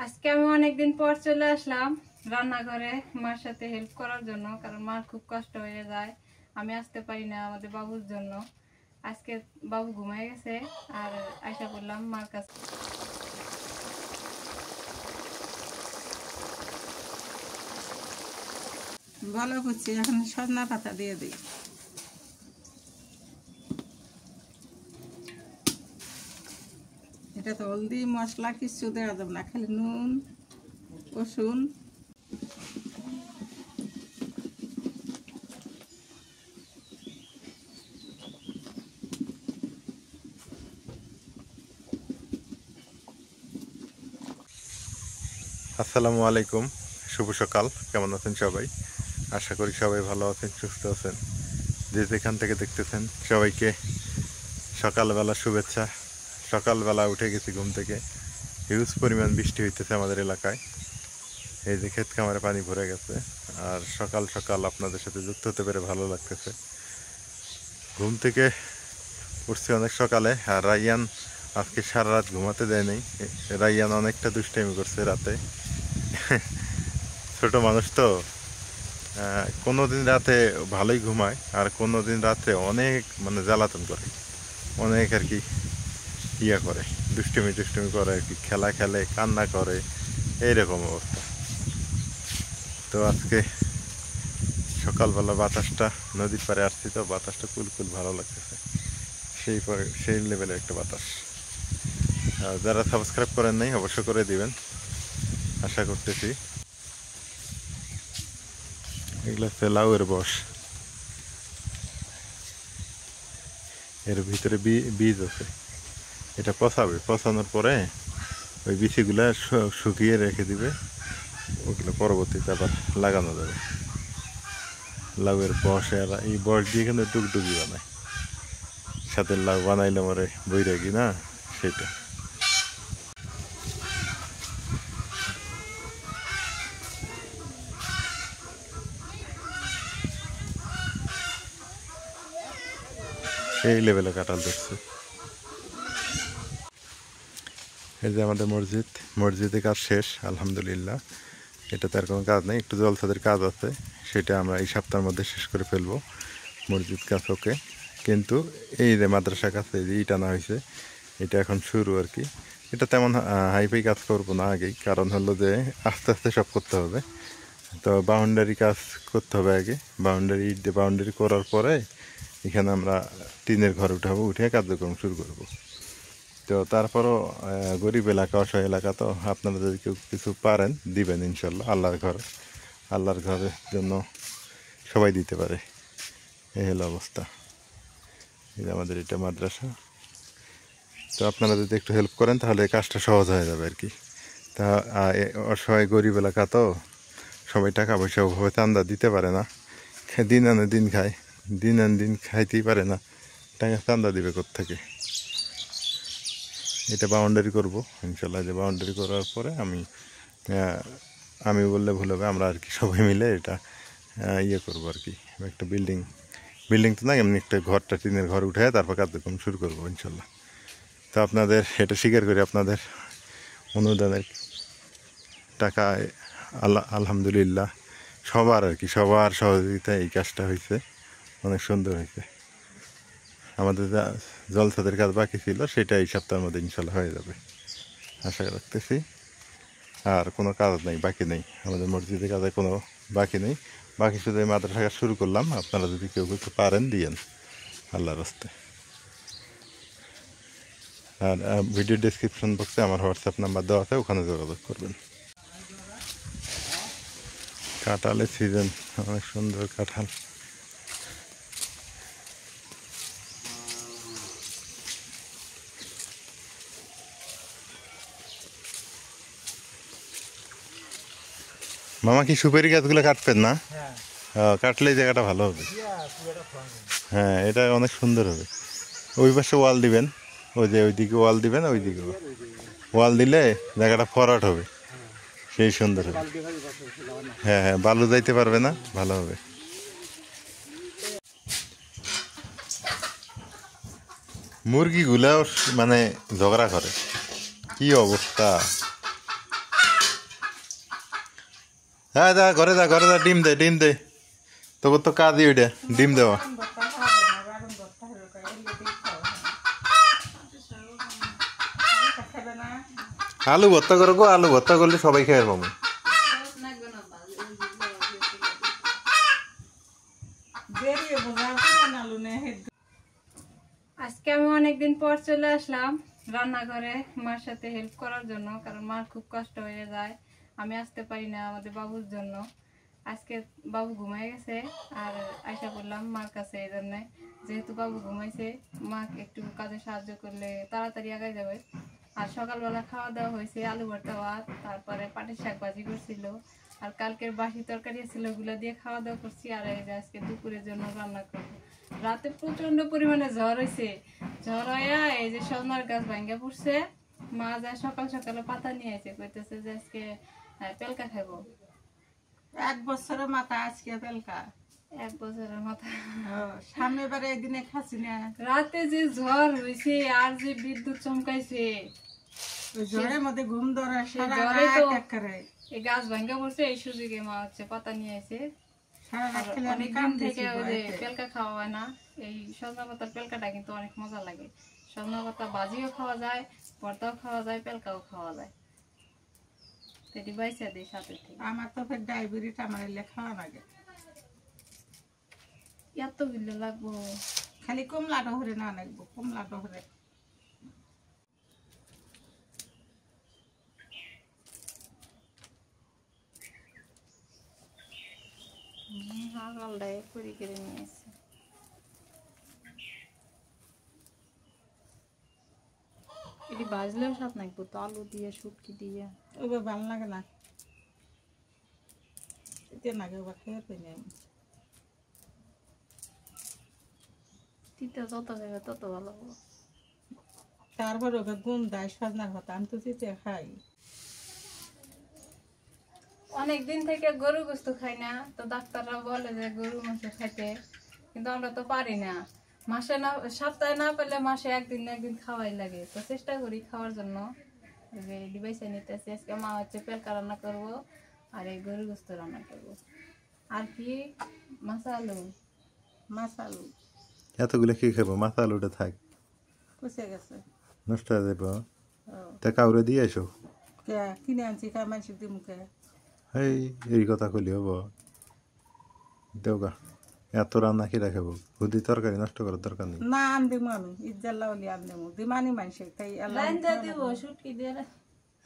আজকে আমি অনেকদিন পর চলে আসলাম রান্নাঘরে মার সাথে হেল্প করার জন্য, কারণ মার খুব কষ্ট হয়ে যায়, আমি আসতে পারি না আমাদের বাবুর জন্য। আজকে বাবু ঘুমায় গেছে আর আশা করলাম মার কাছে। ভালো করছি, এখন সজনা পাতা দিয়ে দিই। এটা তো হলদি মশলা কিছু দেওয়া যাবে না, খালি নুন রসুন। আসসালামু আলাইকুম, শুভ সকাল। কেমন আছেন সবাই? আশা করি সবাই ভালো আছেন, সুস্থ আছেন। যে যেখান থেকে দেখতেছেন সবাইকে সকালবেলা শুভেচ্ছা। সকালবেলা উঠে গেছি ঘুম থেকে, হিউজ পরিমাণ বৃষ্টি হইতেছে আমাদের এলাকায়। এই যে ক্ষেত খামারে পানি ভরে গেছে, আর সকাল সকাল আপনাদের সাথে যুক্ত হতে পেরে ভালো লাগতেছে। ঘুম থেকে উঠছি অনেক সকালে, আর রাইয়ান আজকে সারা রাত ঘুমাতে দেয় নাই। রাইয়ান অনেকটা দুষ্টামি করছে রাতে। ছোট মানুষ তো, কোনো দিন রাতে ভালোই ঘুমায়, আর কোনো দিন রাত্রে অনেক জ্বালাতন করে, অনেক আর কি করে, দুষ্টুমি করে আর কি, খেলা খেলে, কান্না করে, এইরকম অবস্থা। তো আজকে সকালবেলা বাতাসটা, নদীর পাড়ে আসছি তো বাতাসটা কুলকুল ভালো লাগতেছে, সেই লেভেলের একটা বাতাস। যারা সাবস্ক্রাইব করেন নাই অবশ্য করে দিবেন, আশা করতেছি। এগুলো হচ্ছে লাউয়ের বস, এর ভিতরে বীজ আছে। এটা পচাবে, পচানোর পরে ওই বিচিগুলা শুকিয়ে রেখে দিবে, ওগুলো পরবর্তীতে আবার লাগানো যাবে। লাউয়ের বস, আর এই বস দিয়ে কিন্তু টুকটুকি বানায়, সাথে লাউ বানাইলে মরে বৈরাগী না, সেটা। এই লেভেলে কাঁঠাল ধরছে। এই যে আমাদের মসজিদ, মসজিদে কাজ শেষ আলহামদুলিল্লাহ। এটাতে আর কোনো কাজ নেই, একটু জলসাদের কাজ আছে, সেটা আমরা এই সপ্তাহের মধ্যে শেষ করে ফেলবো। মসজিদ কাজ ওকে, কিন্তু এই যে মাদ্রাসা কাছে যে ইট আনা হয়েছে, এটা এখন শুরু আর কি। এটা তেমন হাইফাই কাজ করবো না আগেই, কারণ হলো যে আস্তে আস্তে সব করতে হবে। তো বাউন্ডারি কাজ করতে হবে আগে, বাউন্ডারি ইট দিয়ে বাউন্ডারি করার পরে এখানে আমরা টিনের ঘর উঠাবো, উঠে কার্যক্রম শুরু করব। তো তারপরও গরিব এলাকা, অসহায় এলাকা, তো আপনারা যদি কেউ কিছু পারেন দিবেন ইনশাল্লাহ। আল্লাহর ঘরের জন্য সবাই দিতে পারে, এই হলো অবস্থা। এই যে আমাদের এটা মাদ্রাসা। তো আপনারা যদি একটু হেল্প করেন তাহলে কাজটা সহজ হয়ে যাবে আর কি। তা অসহায় গরিব এলাকা তো, সবাই টাকা পয়সা ওভাবে চান্দা দিতে পারে না, দিন আনে দিন খায়, দিন আন দিন খাইতেই পারে না, টাকা চান্দা দিবে কোত্থেকে। এটা বাউন্ডারি করব ইনশাল্লাহ। যে বাউন্ডারি করার পরে আমি বললে ভুল হবে, আমরা আর কি সবাই মিলে এটা করবো আর কি। একটা বিল্ডিং তো না, এমনি একটা ঘরটা, টিনের ঘর উঠে তারপর কার্যক্রম শুরু করবো ইনশাল্লাহ। তো আপনাদের এটা স্বীকার করি, আপনাদের অনুদানের টাকা আলহামদুলিল্লাহ সবার আর কি, সবার সহযোগিতায় এই কাজটা হয়েছে, অনেক সুন্দর হয়েছে। আমাদের যা জলসাদের কাজ বাকি ছিল সেটা এই সপ্তাহের মধ্যে ইনশাল্লাহ হয়ে যাবে আশা রাখতেছি। আর কোনো কাজ নেই, বাকি নেই, আমাদের মসজিদের কাজে কোনো বাকি নেই, বাকি শুধু এই মাদ্রাসা কাজ শুরু করলাম। আপনারা যদি কেউ কিছু পারেন দিয়েন আল্লাহর রাস্তে। আর ভিডিও ডেসক্রিপশন বক্সে আমার হোয়াটসঅ্যাপ নাম্বার দেওয়া আছে, ওখানে যোগাযোগ করবেন। কাঁঠালের সিজন, অনেক সুন্দর কাঁঠাল। মামা কি সুপারি গাছগুলো কাটবেন না? কাটলে এই জায়গাটা ভালো হবে। হ্যাঁ, এটা অনেক সুন্দর হবে। ওই পাশে ওয়াল দিবেন, ওই যে ওইদিকে ওয়াল দিবেন, ওইদিকে ওয়াল দিলে জায়গাটা ফরওয়ার্ড হবে, সেই সুন্দর হবে। হ্যাঁ হ্যাঁ, বালু যাইতে পারবে না, ভালো হবে। মুরগিগুলাও ঝগড়া করে, কি অবস্থা! হ্যাঁ যা ঘরে যা ডিম দে তোর তো কাজই ওইটা ডিম দেওয়া। আলু ভর্তা করো গো, আলু ভর্তা করলে সবাই খেয়ে পাবো। আজকে আমি অনেকদিন পর চলে আসলাম রান্নাঘরে মার সাথে হেল্প করার জন্য, কারণ মার খুব কষ্ট হয়ে যায়, আমি আসতে পারি না আমাদের বাবুর জন্য। আজকে বাবু ঘুমাই গেছে আর আশা করলাম মার কাছে, এই জন্য যেহেতু বাবু ঘুমাইছে মাকে একটু কাজে সাহায্য করলে তাড়াতাড়ি আগায় যাবে। আর সকালবেলা খাওয়া দাওয়া হয়েছে আলু ভর্তা ভাত, তারপরে পাটের শাক ভাজি করছিল, আর কালকের বাসি তরকারি ছিল, ওগুলো দিয়ে খাওয়া দাওয়া করছি। আর এই যে আজকে দুপুরের জন্য রান্না করবো। রাতে প্রচন্ড পরিমাণে ঝড় হয়েছে, ঝড় হইয়া এই যে সোনার গাছ ভাঙ্গা পড়ছে। মা যায় সকাল সকালে পাতা নিয়ে আসে, কইতেছে যে আজকে পেলকা খাবো। 1 বছরের মাথা আজকে পেলকা, 1 বছরের মাথা। সামনে বারে একদিনে খাচ্ছি না। রাতে যে ঝড় হয়েছে আর যে বিদ্যুৎ চমকাইছে, ওই ঝড়ের মধ্যে ঘুম ধরা সারা ঝড়ে রাত তো একেবারে। এই গাছ ভাঙ্গা পড়ছে, এই সুযোগে মা হচ্ছে পাতা নিয়ে আসে। সারা রাত খেলে আমি অনেকদিন কাঁদতেছি থেকে ওই যে ভয়েতে। পেলকা খাওয়া হয় না। এই সজনা পাতার পেলকাটা কিন্তু অনেক মজা লাগে। সজনা পাতা ভাজিও খাওয়া যায়, ভর্তাও খাওয়া যায়, পেলকাও খাওয়া যায়। এটি বাইসা দিই সাথে থেকে। আমার তো ফের ডায়াবেটিস, আমার এলে খাওয়া লাগে। এত বিলে লাগবো। খালি কমলা ডহরে না লাগবো, কমলা ডহরে। সকালটায় পুরি করে নিয়ে এসে এটি ভাজলেও স্বাদ লাগবো তো, আলু দিয়ে শুটকি দিয়ে। ওইবার ভালো লাগে না, এতে নাগে ওবার খেয়ে পেয়ে আমি। তিতে যত খাবে তত ভালো হবে। তারপর ওকে গুণ দেয় সজনার পাতা, আমি তো দিতে খাই। অনেকদিন থেকে গরু গোস্ত খাই না, তো ডাক্তাররা বলে যে গরু মাংস খাইতে, কিন্তু আমরা তো পারি না। মাসে না, সপ্তাহে না পেলে মাসে একদিন না একদিন খাওয়াই লাগে, তো চেষ্টা করি খাওয়ার জন্য। ডিভাইসে নিতেছি আজকে মা হচ্ছে পেলকা রান্না করবো আর এই গরু গোস্ত রান্না করবো। আর কি মাছ আলু। মাছ আলু এতগুলো কি খাবো, মাথা আলুটা থাক, পুষে গেছে। নষ্ট হয়ে যাবো। ও, তা কাউরে দিয়ে এসো। কে কিনে আনছি কা মানসিক দি মুখে। এই কথা কইলি হবো, দেওগা এত রান্না কি রাখাবো, বুদ্ধি তরকারি নষ্ট করার দরকার নেই। না আন দিমু আমি, ইজ্জাল্লা হলি আন দিমু, দিমানি মানসিক তাই আল্লাহ। দিব শুটকি দিয়ে।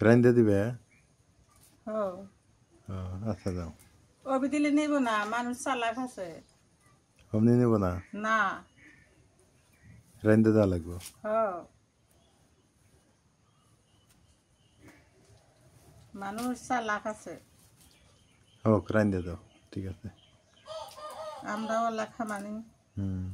রাইন্দে দিবে। ও, আচ্ছা যাও। অবি দিলে নিব না, মানুষ চালাক আছে। অমনি নেব না, না। রাইন্দে দেওয়া লাগবো। মানুষ চালাক আছে, হোক রাইন্দে দাও, ঠিক আছে। আমরাও লেখা মানি। হুম।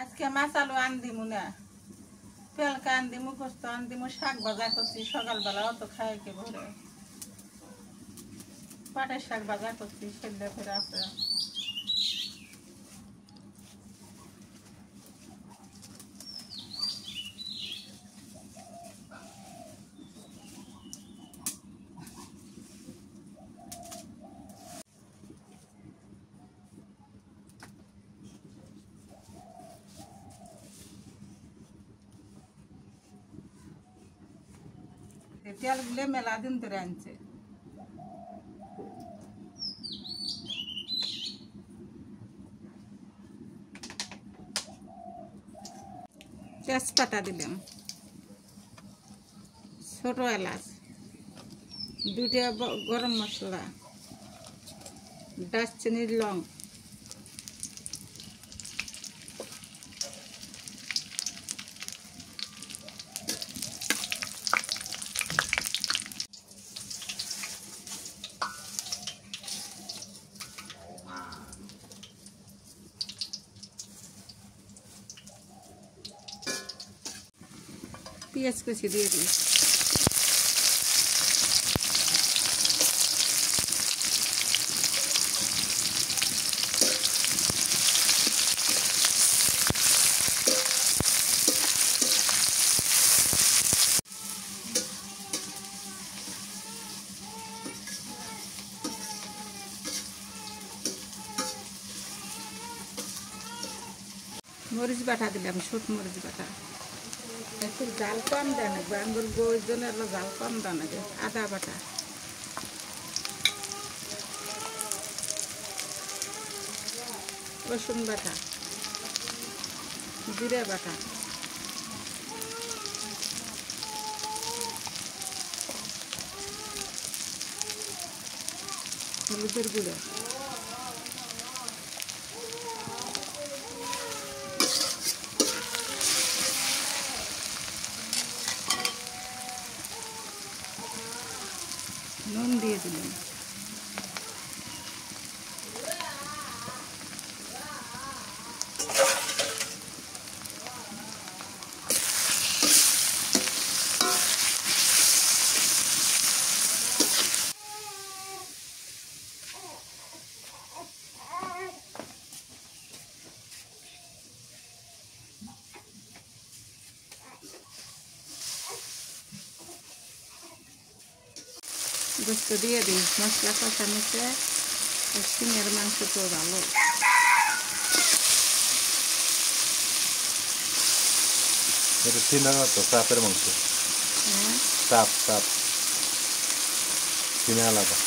আজকে মাছ আলু আন দিমু না, পেলকা আন দিমু, পোস্ত আন দিমু, শাক ভাজা করছি সকালবেলা, অত খাই কে ভরে। পাটের শাক ভাজা করছি, সেদ্ধ করে আছে। তেলগুলো মেলা দিন ধরে আনছে। তেজপাতা দিলাম, ছোট এলাচ, 2টা গরম মশলা, দারচিনির লং, পেঁয়াজ কুচি দিয়ে দিই। মরিচ বাটা দিলাম, শুট মরিচ বাটা। একটু জাল কম দেন, আঙ্গুর গোর জন্য জাল কম দেন। আদা বাটা, রসুন বাটা, জিরা বাটা, হলুদের গুঁড়ো, নুন দিয়ে দিলাম। গোস্ত দিয়ে দিই, মশলা কষা নিচে। সিঙের মাংস তো ভালো। এটা চিনা না তো, চাপের মাংস। হ্যাঁ, চাপ চাপ চিনা আলাদা।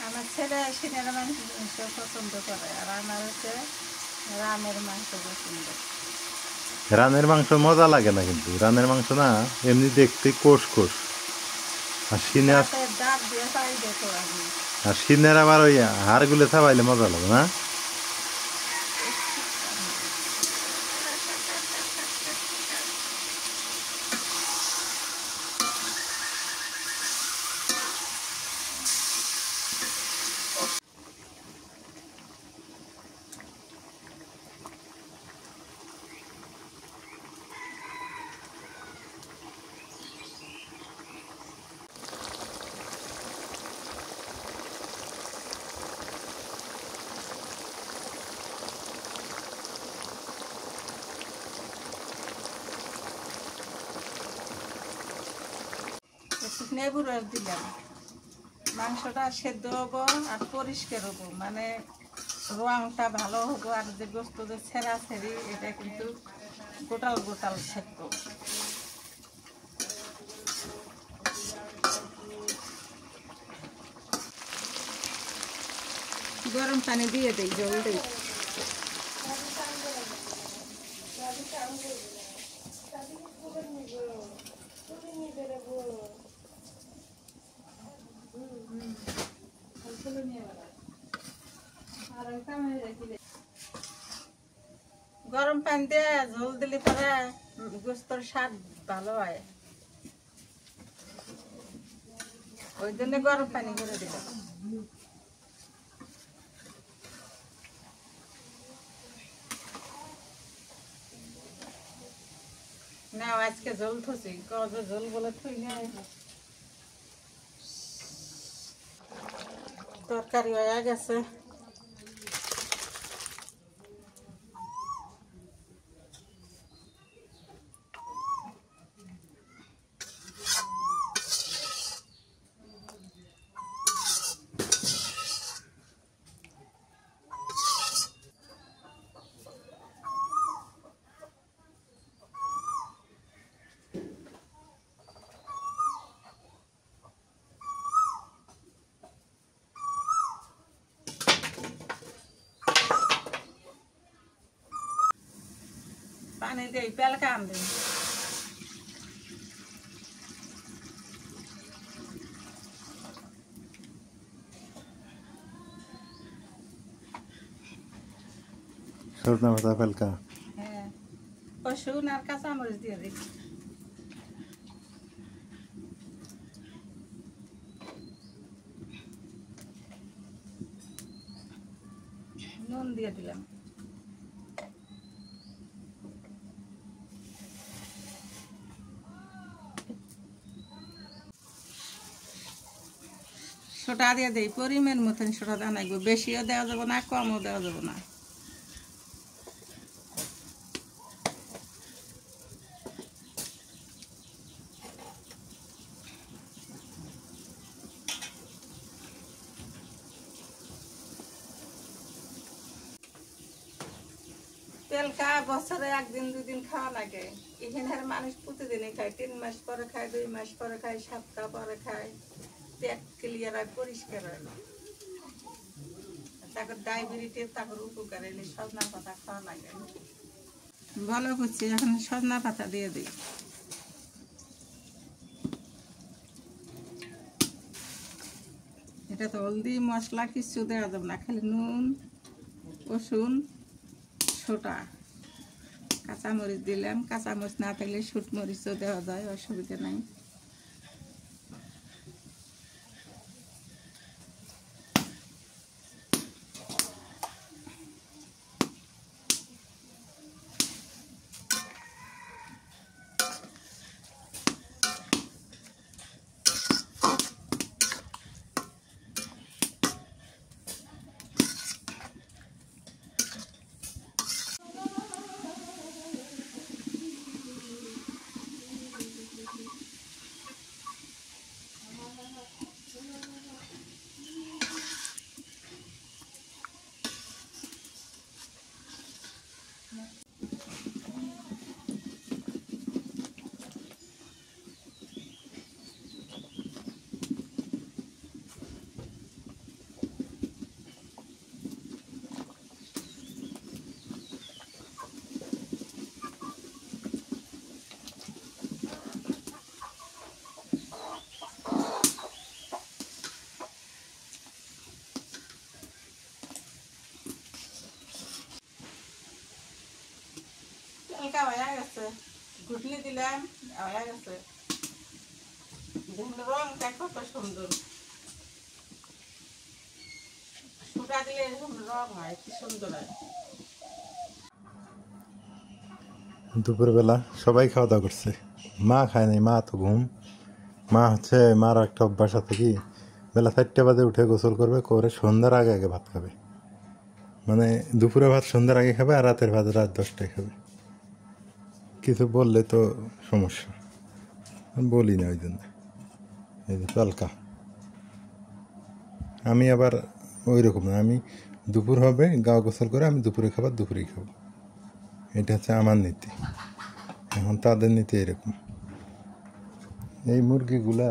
আমার ছেলে সিনের মাংস পছন্দ করে, আর আমার হচ্ছে রামের মাংস পছন্দ। রানের মাংস মজা লাগে না, কিন্তু রানের মাংস না এমনি দেখতে কোষ কোষ। আর সিনের দাঁত দিয়ে পাই দেখো আমি। আর সিনের আবার ওই হাড়গুলো চাবাইলে মজা লাগে না। একটু লেবু রস দিলাম। মাংসটা সেদ্ধ হবো আর পরিষ্কার হবো, মানে রংটা ভালো হবো। আর যে গোস্ত যে ছেঁড়া ছেড়ি, এটা কিন্তু গোটাল গোটাল থাকবো। গরম পানি দিয়ে দিই, জল দিই। গরম পানি দিয়ে ঝোল দিলে পরে গোস্তর স্বাদ ভালো হয়, ওই জন্য গরম পানি করে দিলাম। না আজকে ঝোল থুছি, কবে ঝোল বলে থুই না। তরকারি হয়ে গেছে। পানি দিই, পেলকা আনবেন। সজনা পাতা পেলকা। হ্যাঁ, রসুন আর কাঁচামরিচ দিয়ে দিই। নুন দিয়ে দিলাম। সোটা দিয়ে দিই, পরিমাণ মতন সোটা দেওয়া লাগবে, বেশিও দেওয়া যাবে না, কমও দেওয়া যাবে না। পেলকা বছরে 1 দিন 2 দিন খাওয়া লাগে। এখানের মানুষ প্রতিদিনই খায়, 3 মাস পরে খায়, 2 মাস পরে খায়, সপ্তাহ পরে খায়। পেট ক্লিয়ার হয়, পরিষ্কার হয়। তারপর ডায়াবেটিস, তারপর উপকার এলে সজনা পাতা খাওয়া লাগে। ভালো করছি, এখন সজনা পাতা দিয়ে দিই। এটা তো হলদি মশলা কিছু দেওয়া যাবে না, খালি নুন, রসুন, ছোটা, কাঁচামরিচ দিলাম। কাঁচামরিচ না থাকলে শুট মরিচও দেওয়া যায়, অসুবিধা নাই। হালকা হয়ে গেছে, ঘুটনি দিলাম, হয়ে গেছে। রংটা কত সুন্দর, সুটা দিলে এরকম রং হয়, কি সুন্দর হয়। দুপুরবেলা সবাই খাওয়া দাওয়া করছে, মা খায় নাই, মা তো ঘুম। মা হচ্ছে, মার একটা অভ্যাস আছে কি, বেলা 4টা বাজে উঠে গোসল করবে, করে সন্ধ্যার আগে আগে ভাত খাবে। মানে দুপুরে ভাত সন্ধ্যার আগে খাবে, আর রাতের ভাত রাত 10টায় খাবে। কিছু বললে তো সমস্যা, আমি বলি না ওই জন্য। এই যে পেলকা, আমি আবার ওই রকম না, আমি দুপুর হবে গা গোসল করে আমি দুপুরে খাবার দুপুরেই খাবো, এটা হচ্ছে আমার নীতি। এখন তাদের নীতি এরকম। এই মুরগিগুলা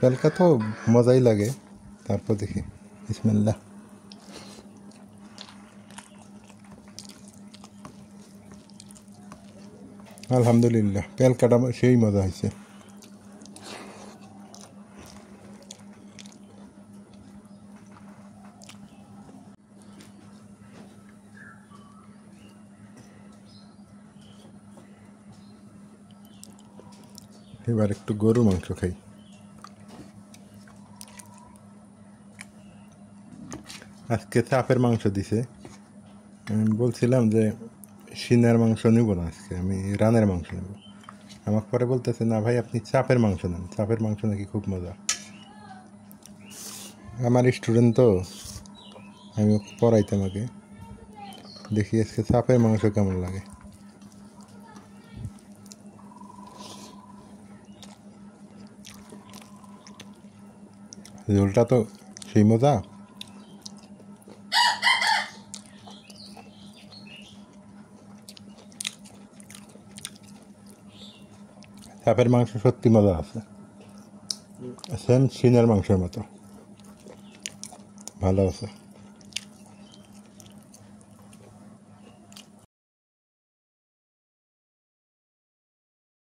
পেলকা তো মজাই লাগে। তারপর দেখি, বিসমিল্লাহ। আলহামদুলিল্লাহ, পেলকাটা সেই মজা হয়েছে। এবার একটু গরুর মাংস খাই। আজকে চাপের মাংস দিছে। আমি বলছিলাম যে সিনার মাংস নিব না, আজকে আমি রানের মাংস নেব। আমার পরে বলতেছে, না ভাই আপনি চাপের মাংস নেন, চাপের মাংস নাকি খুব মজা। আমার স্টুডেন্ট তো, আমি পড়াইতাম আগে, দেখি আজকে চাপের মাংস কেমন লাগে। ঝোলটা তো সেই মজা। চাপের মাংস সত্যি মজা আছে, সেম সিনার মাংসের মতো ভালো আছে।